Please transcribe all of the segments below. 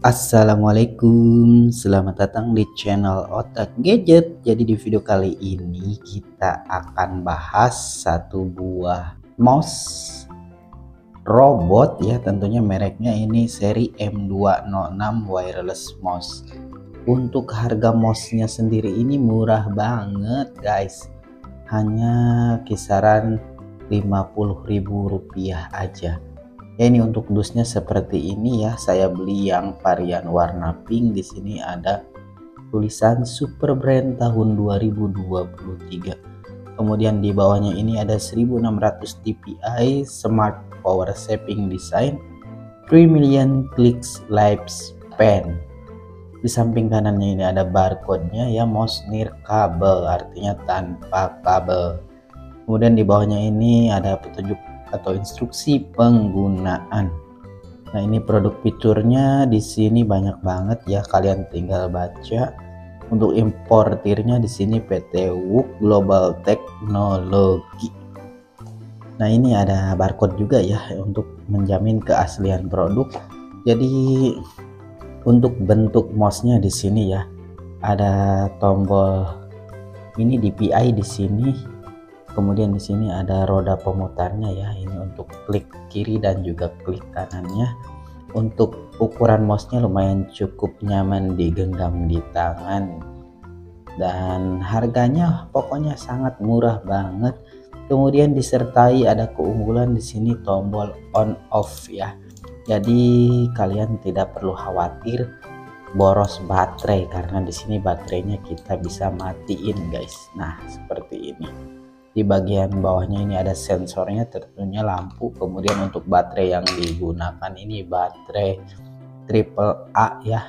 Assalamualaikum, selamat datang di channel Otak Gadget. Jadi di video kali ini kita akan bahas satu buah mouse robot ya, tentunya mereknya ini seri M206 wireless mouse. Untuk harga mouse-nya sendiri ini murah banget guys, hanya kisaran Rp50.000 aja. Ya, ini untuk dusnya seperti ini ya. Saya beli yang varian warna pink. Di sini ada tulisan Super Brand tahun 2023. Kemudian di bawahnya ini ada 1600 dpi Smart Power Saving Design 3 million clicks lifespan. Di samping kanannya ini ada barcode-nya ya, mouse near kabel, artinya tanpa kabel. Kemudian di bawahnya ini ada petunjuk atau instruksi penggunaan. Nah, ini produk fiturnya di sini banyak banget ya, kalian tinggal baca. Untuk importirnya di sini PT WUK Global Technology. Nah, ini ada barcode juga ya untuk menjamin keaslian produk. Jadi untuk bentuk mouse-nya di sini ya, ada tombol ini DPI di sini. Kemudian di sini ada roda pemutarnya ya, ini untuk klik kiri dan juga klik kanannya. Untuk ukuran mouse-nya lumayan cukup nyaman digenggam di tangan. Dan harganya pokoknya sangat murah banget. Kemudian disertai ada keunggulan di sini tombol on off ya. Jadi kalian tidak perlu khawatir boros baterai, karena di sini baterainya kita bisa matiin guys. Nah, seperti ini. Di bagian bawahnya ini ada sensornya, tentunya lampu. Kemudian untuk baterai yang digunakan ini baterai AAA ya.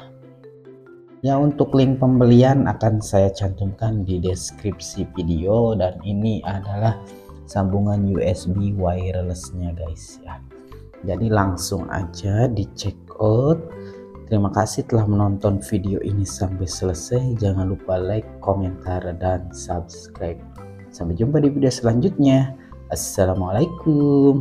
Ya, untuk link pembelian akan saya cantumkan di deskripsi video, dan ini adalah sambungan USB wirelessnya guys ya. Jadi langsung aja di check out. Terima kasih telah menonton video ini sampai selesai. Jangan lupa like, komentar, dan subscribe. Sampai jumpa di video selanjutnya. Assalamualaikum.